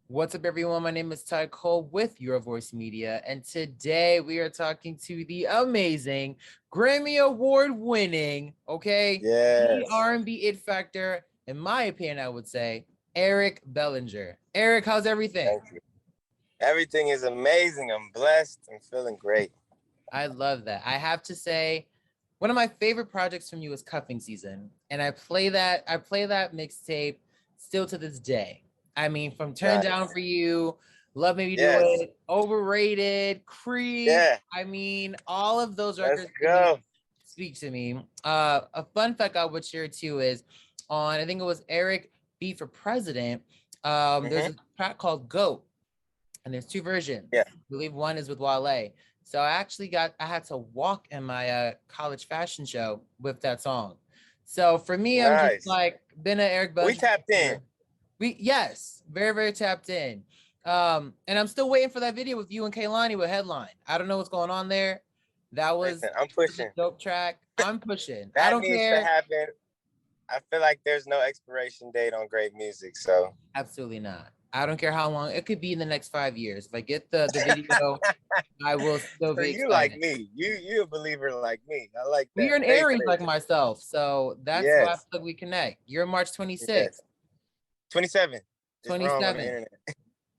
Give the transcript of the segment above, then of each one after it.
What's up, everyone? My name is Taye with Your Voice Media, and today we are talking to the amazing Grammy Award winning, the Yes. R&B It Factor, in my opinion, I would say, Eric Bellinger. Eric, how's everything? Thank you. Everything is amazing. I'm blessed. I'm feeling great. I love that. I have to say, one of my favorite projects from you is Cuffing Season, and I play that mixtape still to this day. I mean, from Turn Down Nice. for You, Love Made Me Do Yes. It, Overrated, Creep. Yeah. I mean, all of those Let's records to me go. speak to me. A fun fact I would share too is on, I think it was Eric B for President. There's Hmm. a track called Goat, and there's two Yeah. versions. I believe one is with Wale. So I had to walk in my college fashion show with that song. So for me, I'm just Nice. like been an Eric We Bellinger. tapped in. Yes, very, very tapped in. And I'm still waiting for that video with you and Kaylani with Headline. I don't know what's going on there. That was Listen, I'm a pushing. dope track. I'm pushing. I That don't needs to care. happen. I feel like there's no expiration date on great music. So Absolutely not. I don't care how long. It could be in the next 5 years. If I get the video, I will still so be you like excited. me. You a believer like me. I like Well, that. you're an Faith Aries like based. myself, so that's why I feel Yes. like we connect. You're March Yes. 26th, 27. Just wrong on the 27th. internet.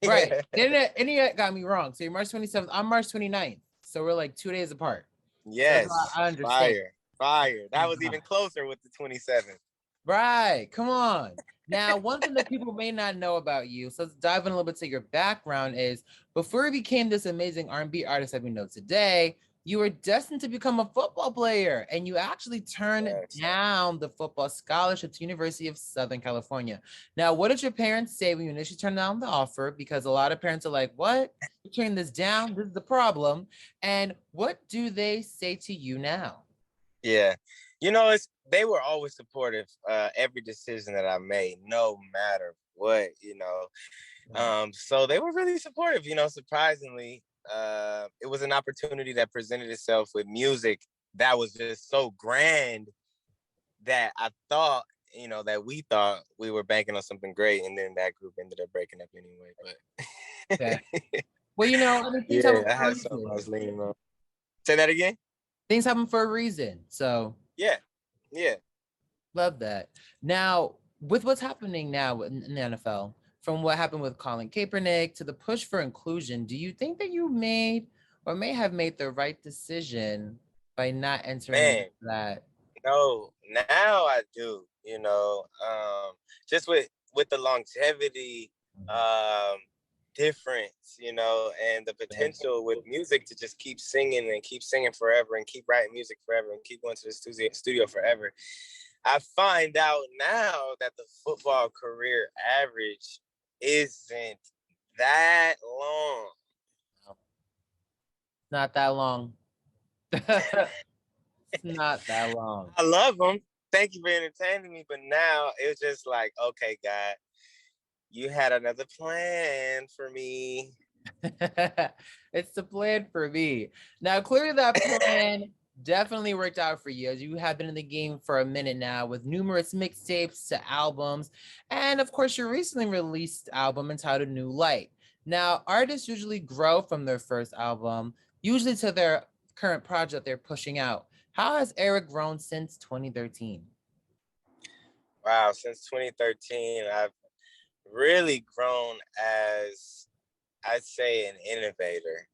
Right. Yeah. The internet got me wrong. So you're March 27th. I'm March 29th. So we're like 2 days apart. So that's why Yes. I understand. Fire. Fire. That was even closer with the 27. Right. Come on. Now, one thing that people may not know about you, so let's dive in a little bit to your background, is before you became this amazing R&B artist that we know today, you were destined to become a football player, and you actually turned Yes. down the football scholarship to University of Southern California. Now, what did your parents say when you initially turned down the offer? Because a lot of parents are like, "What? You turned this down? This is the problem." And what do they say to you now? Yeah. It's they were always supportive every decision that I made, no matter what. Right. So they were really supportive, surprisingly. It was an opportunity that presented itself with music that was just so grand that I thought, that we thought we were banking on something great, and then that group ended up breaking up anyway. Okay. But Well, I mean, things yeah, happen I for a had something I reason. was leaning on. Say that again? Things happen for a reason. So Yeah. Yeah. love that. Now, with what's happening now in the NFL, from what happened with Colin Kaepernick to the push for inclusion, do you think that you made or may have made the right decision by not entering into Man, that? no, now I do, just with the longevity um difference, and the Yeah. potential with music to just keep singing and keep singing forever and keep writing music forever and keep going to the studio forever. I find out now that the football career average isn't that long. Not that long. It's not that long. I love them. Thank you for entertaining me, but now it's just like, okay, God, you had another plan for me. It's the plan for me. Now, clearly, that plan definitely worked out for you as you have been in the game for a minute now with numerous mixtapes to albums. And of course, your recently released album entitled New Light. Now, artists usually grow from their first album, usually to their current project they're pushing out. How has Eric grown since 2013? Wow, since 2013, I've really grown as, I'd say, an innovator,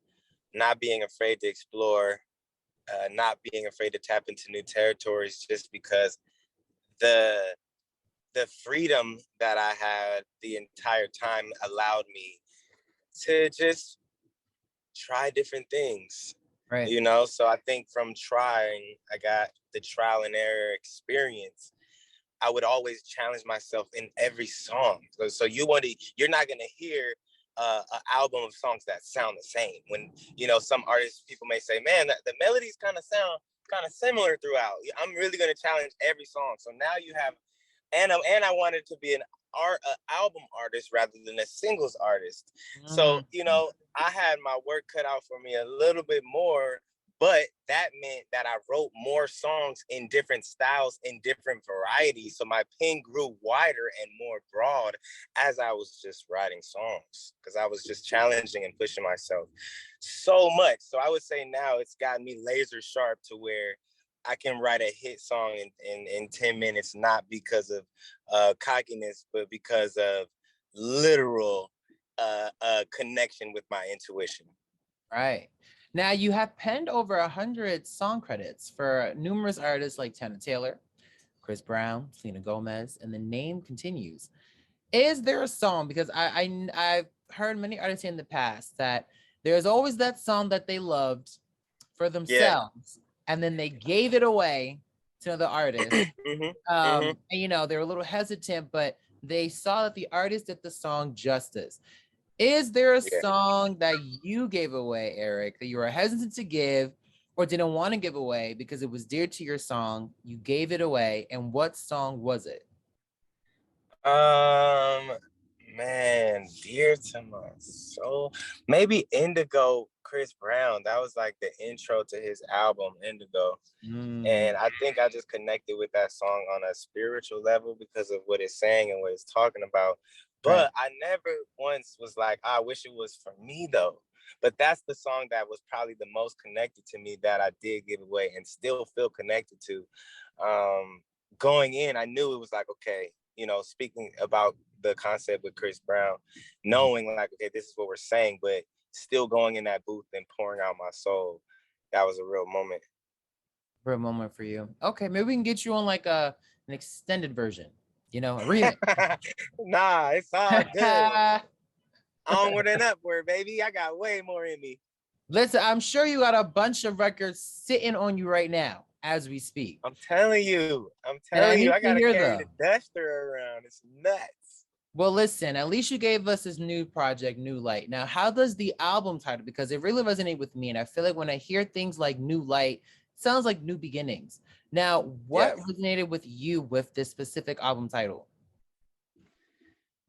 not being afraid to explore, not being afraid to tap into new territories just because the the freedom that I had the entire time allowed me to just try different things. Right. So I think from trying, I got the trial and error experience. I would always challenge myself in every song. So you're not gonna hear an album of songs that sound the same. When some artists, people may say, "Man, the melodies kind of sound kind of similar throughout." I'm really gonna challenge every song. So now you have, and I wanted to be an album artist rather than a singles artist. So Mhm. I had my work cut out for me a little bit more, But that meant that I wrote more songs in different styles, in different varieties. So my pen grew wider and more broad as I was just writing songs, because I was just challenging and pushing myself so much. So I would say now it's got me laser sharp to where I can write a hit song in 10 minutes, not because of cockiness, but because of literal connection with my intuition. Right. Now you have penned over 100 song credits for numerous artists like Tana Taylor, Chris Brown, Selena Gomez, and the name continues. Is there a song? Because I've heard many artists say in the past that there's always that song that they loved for themselves, and then they gave it away to another artist. And you know, they're a little hesitant, but they saw that the artist did the song justice. Is there a song that you gave away, Eric, that you were hesitant to give or didn't want to give away because it was dear to your song? You gave it away, and what song was it? Man, dear to my soul. Maybe Indigo, Chris Brown. That was like the intro to his album, Indigo. And I think I just connected with that song on a spiritual level because of what it's saying and what it's talking about. But I never once was like, I wish it was for me though. But that's the song that was probably the most connected to me that I did give away and still feel connected to. Going in, I knew it was like, okay, you know, speaking about the concept with Chris Brown, knowing like, okay, this is what we're saying, but still going in that booth and pouring out my soul. That was a real moment. Real moment for you. Okay, maybe we can get you on like an extended version, you know, a remix. Nah, it's all good. Onward and upward, baby. I got way more in me. Listen, I'm sure you got a bunch of records sitting on you right now as we speak. I'm telling you. I gotta carry the duster around. It's nuts. Well, listen, at least you gave us this new project, New Light. Now, how does the album title, because it really resonated with me, and I feel like when I hear things like New Light, it sounds like new beginnings. Now, what resonated with you with this specific album title?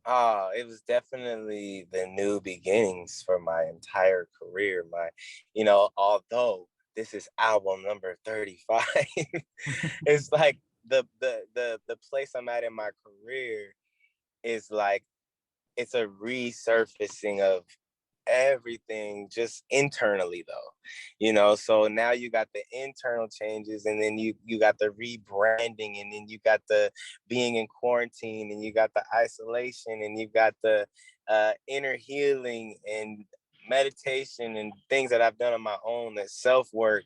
It was definitely the new beginnings for my entire career. Although this is album number 35, it's like the place I'm at in my career is like, it's a resurfacing of everything just internally though, so now you got the internal changes, and then you got the rebranding, and then you got the being in quarantine, and you got the isolation, and you got the inner healing and meditation and things that I've done on my own, that self-work.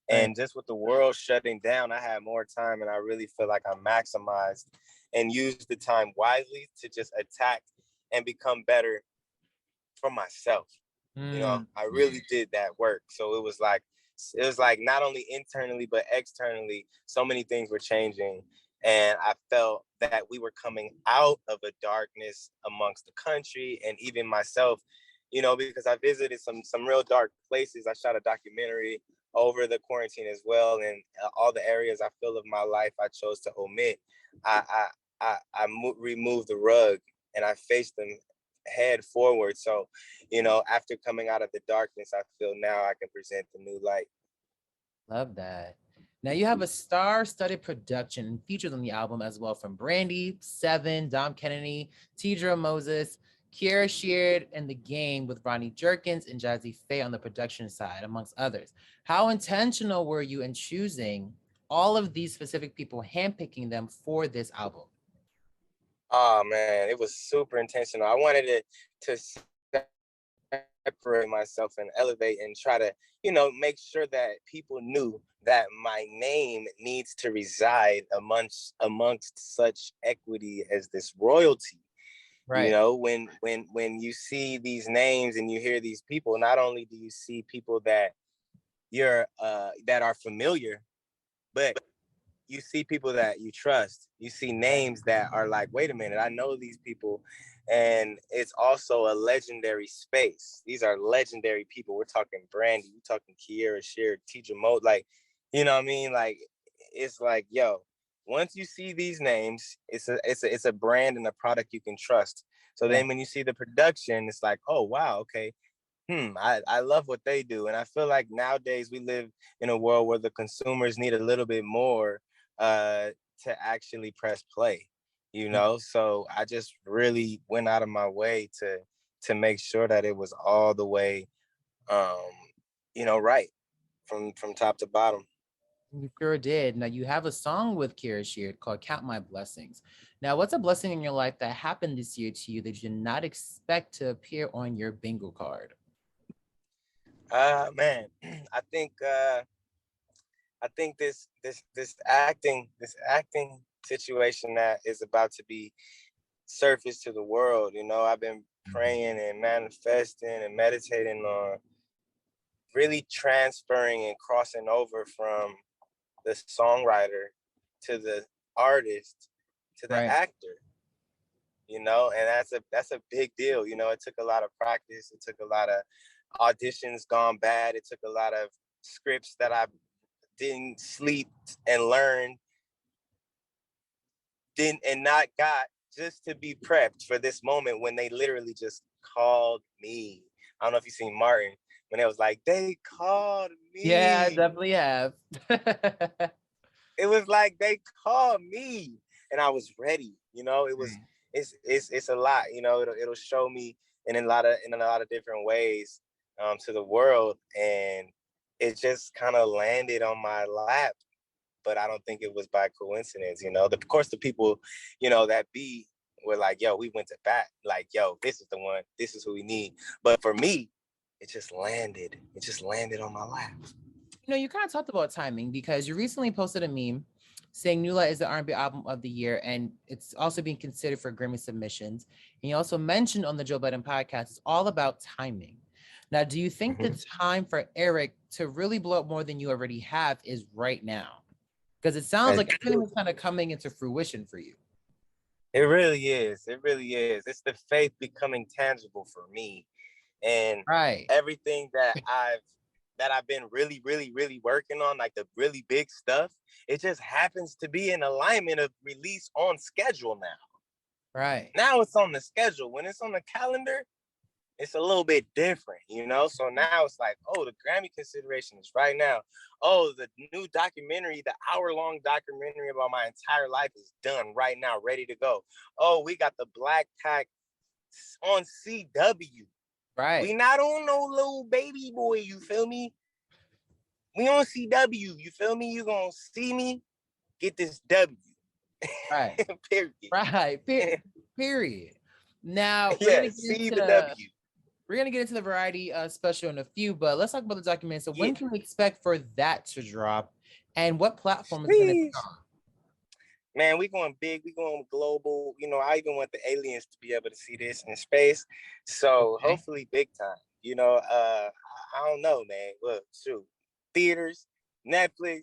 And just with the world shutting down, I had more time, and I really feel like I maximized and used the time wisely to just attack and become better for myself. I really did that work. So it was like not only internally but externally, so many things were changing, and I felt that we were coming out of a darkness amongst the country and even myself, because I visited some real dark places. I shot a documentary over the quarantine as well, and all the areas I feel of my life I chose to omit. I removed the rug and I faced them head forward. So, after coming out of the darkness, I feel now I can present the new light. Love that. Now you have a star-studded production featured on the album as well from Brandy, Seven, Dom Kennedy, Tidra Moses, Kiera Sheard, and The Game with Ronnie Jerkins and Jazzy Faye on the production side, amongst others. How intentional were you in choosing all of these specific people, handpicking them for this album? Oh man, it was super intentional. I wanted it to separate myself and elevate and try to, make sure that people knew that my name needs to reside amongst such equity as this royalty. Right. When you see these names and you hear these people, not only do you see people that that are familiar, but you see people that you trust. You see names that are like, wait a minute, I know these people. And it's also a legendary space. These are legendary people. We're talking Brandy, we're talking Kiera Sheard, Tidra Mode, like, you know what I mean? Like, it's like, yo, once you see these names, it's a brand and a product you can trust. So then when you see the production, it's like, oh wow, okay, I love what they do. And I feel like nowadays we live in a world where the consumers need a little bit more to actually press play, you know? So I just really went out of my way to make sure that it was all the way, um, right from top to bottom. You sure did. Now you have a song with Kira Sheard called Count My Blessings. Now, what's a blessing in your life that happened this year to you that you did not expect to appear on your bingo card? Man, I think this acting situation that is about to be surfaced to the world. I've been praying and manifesting and meditating on really transferring and crossing over from the songwriter to the artist to the Right. actor. And that's a big deal. It took a lot of practice. It took a lot of auditions gone bad. It took a lot of scripts that I didn't sleep and learn didn't and not got just to be prepped for this moment when they literally just called me. I don't know if you've seen Martin when it was like, they called Yeah, I me. definitely have. It was like they called me and I was ready. It's a lot. It'll show me in a lot of different ways to the world, and it just kind of landed on my lap. But I don't think it was by coincidence. Of course, the people, that were like, yo, we went to bat. Like, yo, this is the one. This is who we need. But for me, it just landed. It just landed on my lap. You kind of talked about timing because you recently posted a meme saying New Light is the R&B album of the year, and it's also being considered for Grammy submissions. And you also mentioned on the Joe Budden podcast, it's all about timing. Now, do you think the time for Eric to really blow up more than you already have is right now? Because it sounds like everything is kind of coming into fruition for you. It really is. It really is. It's the faith becoming tangible for me. And Right. everything that I've been really, really, really working on, like the really big stuff, it just happens to be in alignment of release on schedule now. Right. Now it's on the schedule. When it's on the calendar, it's a little bit different, So now it's like, oh, the Grammy consideration is right now. Oh, the new documentary, the hour-long documentary about my entire life is done right now, ready to go. Oh, we got the Black Pack on CW. Right. We not on no little baby boy, you feel me? We on CW, you feel me? You gonna see me get this W. Right. Period. Right. Period. Now Yeah, see the W. We're gonna get into the variety special in a few, but let's talk about the documentary. So when can we expect for that to drop, and what platform is it gonna be on? Man, we going big, we going global. I even want the aliens to be able to see this in space. So hopefully big time. I don't know, man. Well, shoot. Theaters, Netflix,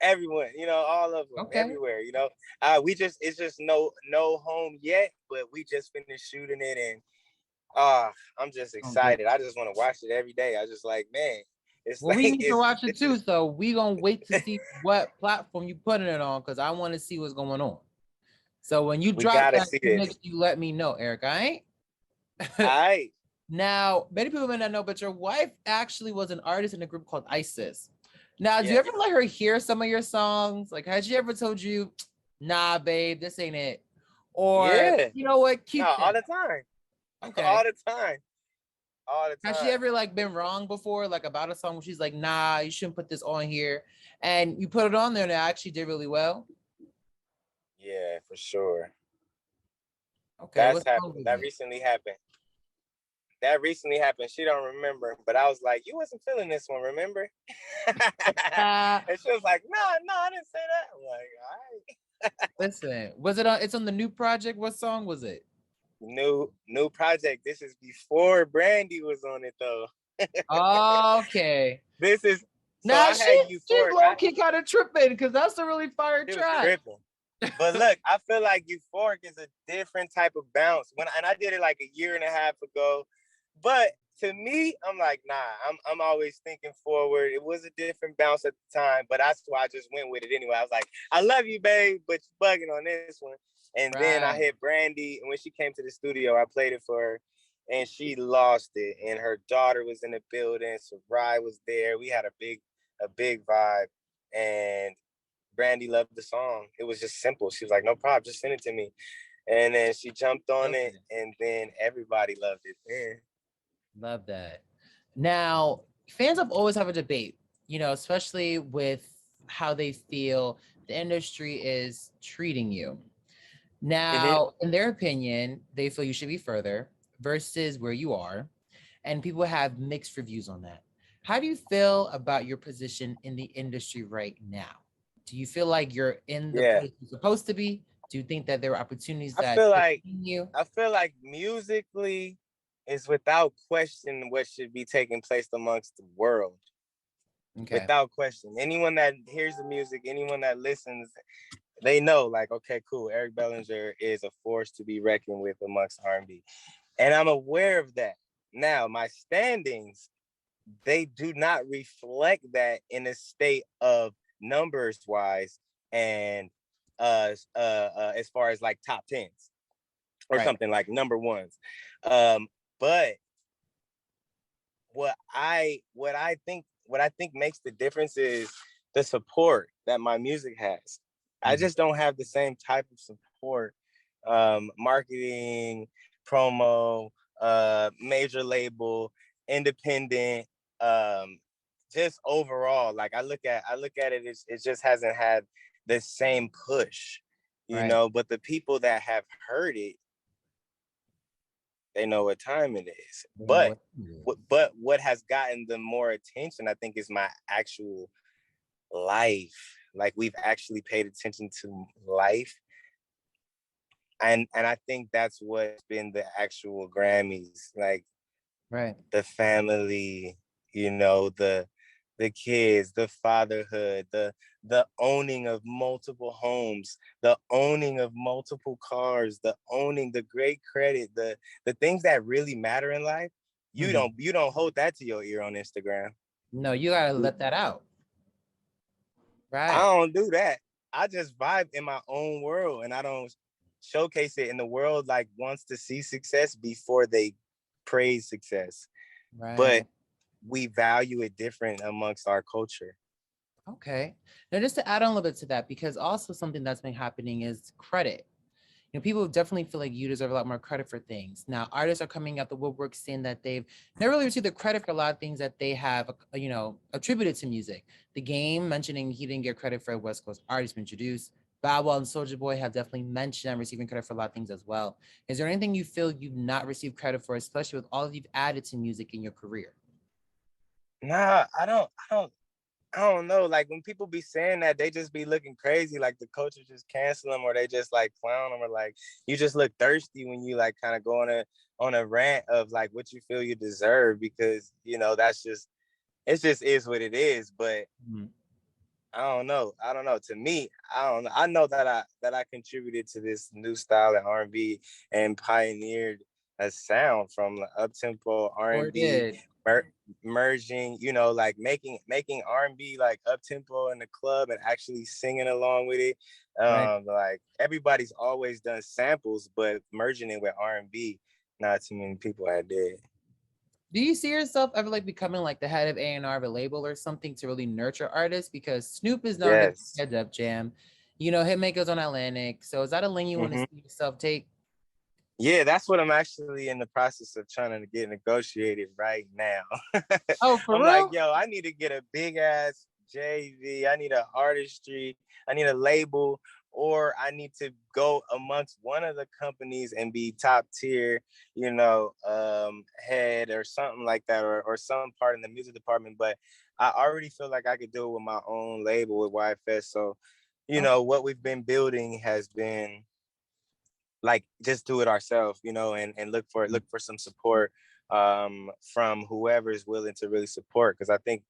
everyone, all of them, everywhere, it's just no home yet, but we just finished shooting it, and I'm just excited. I just want to watch it every day. I just like, man, we need to watch it too. So we gonna wait to see what platform you putting it on, because I want to see what's going on. So when you drop that, you let me know, Eric. All right. All right. Now, many people may not know, but your wife actually was an artist in a group called ISIS. Now, do you ever let her hear some of your songs? Like, has she ever told you, nah, babe, this ain't it? Or, you know what, keep that? All the time. Okay. All the time. Has she ever been wrong before, about a song where she's like, nah, you shouldn't put this on here, and you put it on there and it actually did really well? Yeah, for sure. Okay. That's happened. That recently happened. She don't remember, but I was like, you wasn't feeling this one, remember? And she was like, no, I didn't say that. I'm like, all right. Listen, was it on? It's on the new project. What song was it? New project. This is before Brandy was on it, though. Okay. This is now she's low key kind of tripping, because that's a really fire track. But look, I feel like Euphoric is a different type of bounce. And I did it like a year and a half ago. But to me, I'm like, nah, I'm always thinking forward. It was a different bounce at the time, but that's why I just went with it anyway. I was like, I love you, babe, but you're bugging on this one. And then I hit Brandy, and when she came to the studio, I played it for her. and she lost it. And her daughter was in the building. Sarai was there. We had a big vibe. And Brandy loved the song. It was just simple. She was like, no problem, just send it to me. And then she jumped on it, and then everybody loved it. Man. Love that. Now, fans have always have a debate, especially with how they feel the industry is treating you. Now, in their opinion, they feel you should be further versus where you are. And people have mixed reviews on that. How do you feel about your position in the industry right now? Do you feel like you're in the place you're supposed to be? Do you think that there are opportunities that you? I feel like musically is without question what should be taking place amongst the world. Okay. Without question. Anyone that hears the music, anyone that listens, they know, like, okay, cool. Eric Bellinger is a force to be reckoned with amongst R&B. And I'm aware of that. Now, my standings, they do not reflect that in a state of numbers wise and as far as like top tens or something like number ones. But what I think makes the difference is the support that my music has. Mm-hmm. I just don't have the same type of support, marketing, promo, major label, independent, just overall. Like I look at it, it just hasn't had the same push, you know. But the people that have heard it, they know what time it is. But what has gotten the more attention, I think, is my actual life. Like we've actually paid attention to life. And I think that's what's been the actual Grammys. Like the family, you know, the kids, the fatherhood, the owning of multiple homes, the owning of multiple cars, the owning, the great credit, the things that really matter in life. You don't hold that to your ear on Instagram. No, you gotta let that out. Right. I don't do that. I just vibe in my own world, and I don't showcase it in the world. Like wants to see success before they praise success. Right. But we value it different amongst our culture. Okay. Now, just to add on a little bit to that, because also something that's been happening is credit. People definitely feel like you deserve a lot more credit for things. Now, artists are coming out the woodwork saying that they've never really received the credit for a lot of things that they have, attributed to music. The Game mentioning he didn't get credit for a West Coast artist introduced. Bow Wow and Soulja Boy have definitely mentioned receiving credit for a lot of things as well. Is there anything you feel you've not received credit for, especially with all you've added to music in your career? Nah, I don't know. Like when people be saying that, they just be looking crazy. Like the coaches just cancel them, or they just like clown them, or like you just look thirsty when you like kind of go on a rant of like what you feel you deserve, because that's just, it just is what it is. But I don't know. To me, I don't know. I know that I contributed to this new style of R&B and pioneered a sound from up-tempo R&B, merging, like making R&B like up-tempo in the club and actually singing along with it. Like everybody's always done samples, but merging it with R&B, not too many people had did. Do you see yourself ever like becoming like the head of A&R of a label or something to really nurture artists? Because Snoop is known to head Def Jam, Hitmakers on Atlantic. So is that a lane you want to see yourself take? Yeah, that's what I'm actually in the process of trying to get negotiated right now. Oh, for I'm real? like, yo, I need to get a big ass JV. I need an artistry. I need a label, or I need to go amongst one of the companies and be top tier, head or something like that, or some part in the music department. But I already feel like I could do it with my own label with YFS. So, what we've been building has been like just do it ourselves, and look for some support from whoever is willing to really support, because I think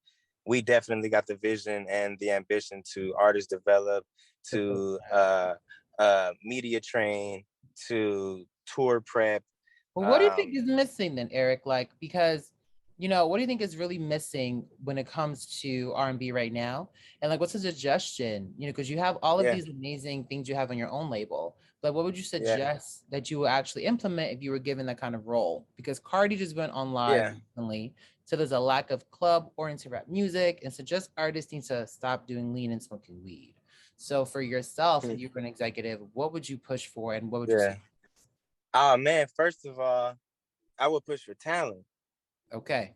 we definitely got the vision and the ambition to artist develop, to media train, to tour prep. Well, what do you think is missing then, Eric? Like, because what do you think is really missing when it comes to R&B right now? And like, what's a suggestion? Because you have all of these amazing things you have on your own label. Like, what would you Yeah. suggest that you would actually implement if you were given that kind of role? Because Cardi just went on live Yeah. recently, so there's a lack of club-oriented rap music, and suggest artists need to stop doing lean and smoking weed. So, for yourself, if you were an executive, what would you push for, and what would you Yeah. say? Oh man, first of all, I would push for talent. Okay.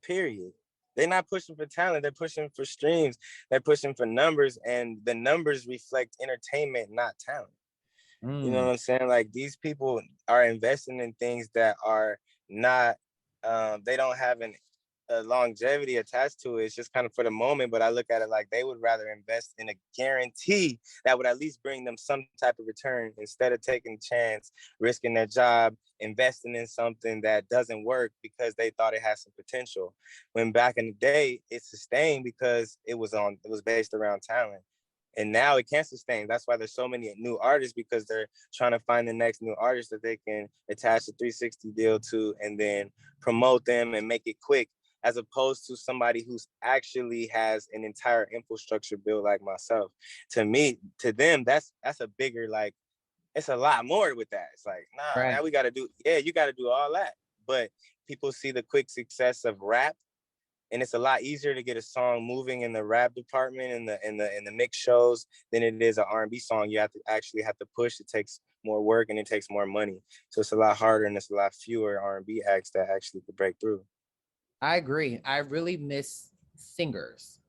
Period. They're not pushing for talent. They're pushing for streams. They're pushing for numbers, and the numbers reflect entertainment, not talent. You know Mm, what I'm saying? Like these people are investing in things that are not, they don't have a longevity attached to it. It's just kind of for the moment. But I look at it like they would rather invest in a guarantee that would at least bring them some type of return instead of taking a chance, risking their job, investing in something that doesn't work because they thought it had some potential. When back in the day, it sustained because it was based around talent, and now it can't sustain. That's why there's so many new artists, because they're trying to find the next new artist that they can attach a 360 deal to and then promote them and make it quick, as opposed to somebody who's actually has an entire infrastructure built like myself. To me, to them, that's a bigger, like, it's a lot more with that. It's like, nah, now right. we got to do, yeah, you got to do all that. But people see the quick success of rap, and it's a lot easier to get a song moving in the rap department and the mix shows than it is an R&B song. You have to push. It takes more work and it takes more money. So it's a lot harder, and it's a lot fewer R&B acts that actually could break through. I agree. I really miss singers,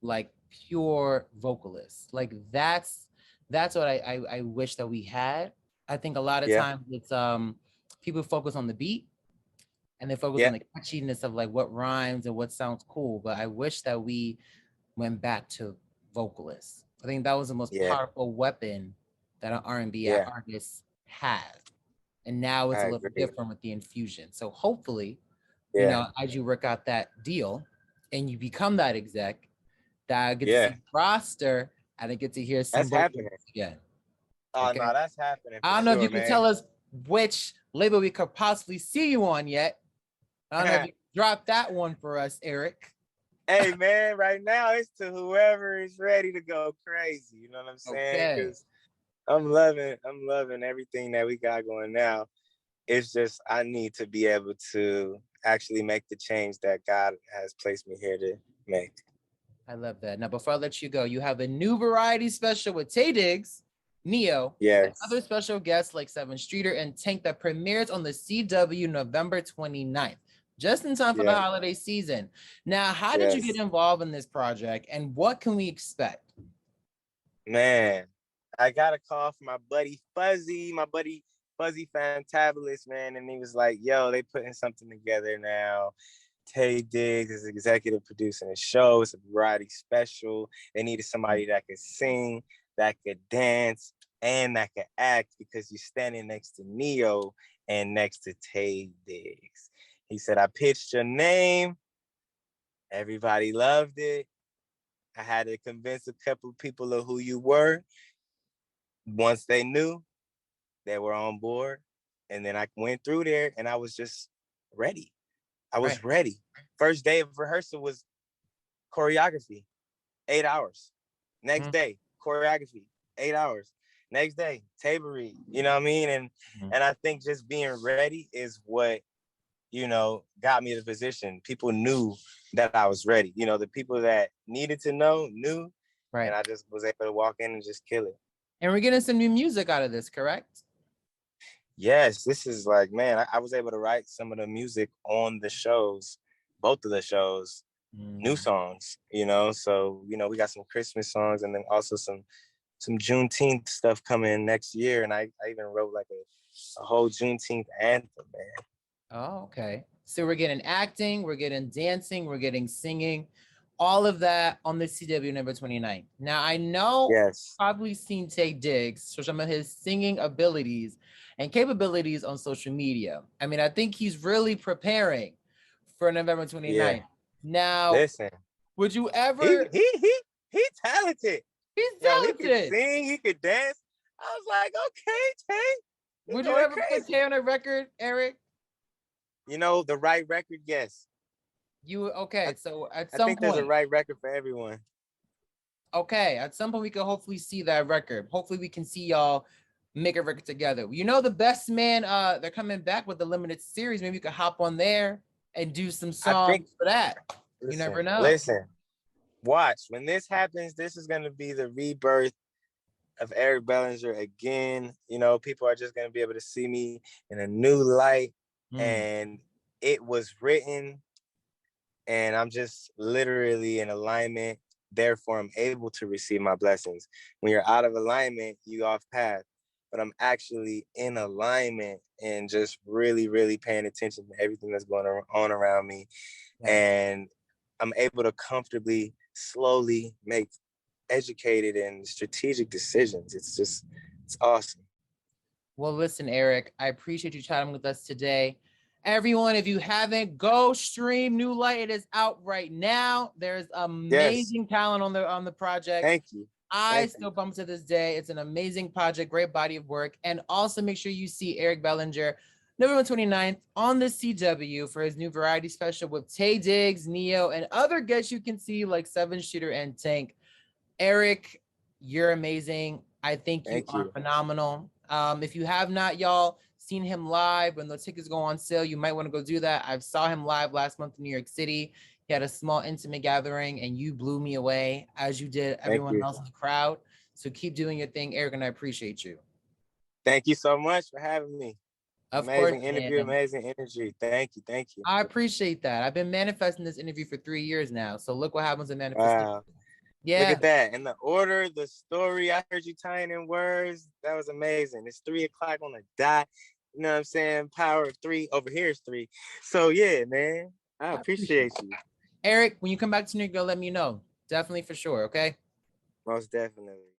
like pure vocalists. Like that's what I wish that we had. I think a lot of Yeah, times it's people focus on the beat and they focus yeah, on the catchiness of like what rhymes and what sounds cool. But I wish that we went back to vocalists. I think that was the most yeah, powerful weapon that an R&B yeah. artist had. And now it's I a little agree. different with the infusion. So hopefully, Yeah, as you work out that deal and you become that exec, that I get to yeah. see roster and I get to hear some That's vocals happening. again. Oh Okay. no, that's happening for I don't know if you sure, can man. tell us which label we could possibly see you on yet. I don't know if you can drop that one for us, Eric. Hey man, right now it's to whoever is ready to go crazy. You know what I'm saying? Okay. Because I'm loving everything that we got going now. It's just I need to be able to actually make the change that God has placed me here to make. I love that. Now, before I let you go, you have a new variety special with Taye Diggs, Neo, and other Yes. special guests like Seven Streeter and Tank that premieres on the CW November 29th, just in time for the Yeah. holiday season. Now, how did you get Yes. involved in this project and what can we expect? Man, I got a call from my buddy Fuzzy Fantabulous, man, and he was like, "Yo, they putting something together now. Taye Diggs is executive producing a show. It's a variety special. They needed somebody that could sing, that could dance, and that could act, because you're standing next to Neo and next to Taye Diggs." He said, "I pitched your name. Everybody loved it. I had to convince a couple of people of who you were. Once they knew, they were on board. And then I went through there and I was just ready. I Right. was ready. First day of rehearsal was choreography, 8 hours. Next Mhm. day, choreography, 8 hours. Next day, tablery. You know what I mean? And I think just being ready is what, got me the position. People knew that I was ready. The people that needed to know knew, and Right. I just was able to walk in and just kill it. And we're getting some new music out of this, correct? Yes, this is like, man, I was able to write some of the music on the shows, both of the shows, new Mm. songs, So, we got some Christmas songs, and then also some Juneteenth stuff coming next year. And I even wrote like a whole Juneteenth anthem, man. Oh, okay. So we're getting acting, we're getting dancing, we're getting singing, all of that on the CW number 29. Now I know Yes. probably seen Taye Diggs show some of his singing abilities and capabilities on social media. I mean, I think he's really preparing for November Yeah. 29th. Now, Listen, would you he ever? he he he talented. He's Yo, he could talented. sing, he could dance. I was like, okay, Tay, you Would you going ever put crazy. Taye on a record, Eric? The right record, yes. You I, okay? So at I some think there's a point, right record for everyone. okay, at some point we can hopefully see that record. Hopefully we can see y'all make a record together. You know, the best man, they're coming back with the limited series. Maybe you could hop on there and do some I think, songs for that. You never know. Listen, watch. When this happens, this is going to be the rebirth of Eric Bellinger again. You know, people are just going to be able to see me in a new light. And it was written, and I'm just literally in alignment. Therefore, I'm able to receive my blessings. When you're out of alignment, you off path. But I'm actually in alignment and just really, really paying attention to everything that's going on around me. Yeah. And I'm able to comfortably, slowly make educated and strategic decisions. It's awesome. Well, listen, Eric, I appreciate you chatting with us today. Everyone, if you haven't, go stream New Light. It is out right now. There's amazing talent on the project. Thank you. I still bump to this day. It's an amazing project, great body of work. And also make sure you see Eric Bellinger November 29th on the CW for his new variety special with Taye Diggs, Neo, and other guests you can see like Seven Shooter and Tank. Eric, you're amazing. I think you are phenomenal. If you have not, y'all, seen him live, when the tickets go on sale, you might want to go do that. I saw him live last month in New York City. He had a small intimate gathering and you blew me away, as you did everyone else in the crowd. So keep doing your thing, Eric, and I appreciate you. Thank you so much for having me. Of amazing course, interview, man. Amazing energy. Thank you. I appreciate that. I've been manifesting this interview for 3 years now. So look what happens in manifestation. Wow. Yeah. Look at that. And the order, the story, I heard you tying in words. That was amazing. It's 3 o'clock on the dot. You know what I'm saying? Power of 3. Over here is 3. So yeah, man. I appreciate you. Eric, when you come back to New York, let me know. Definitely, for sure. Okay. Most definitely.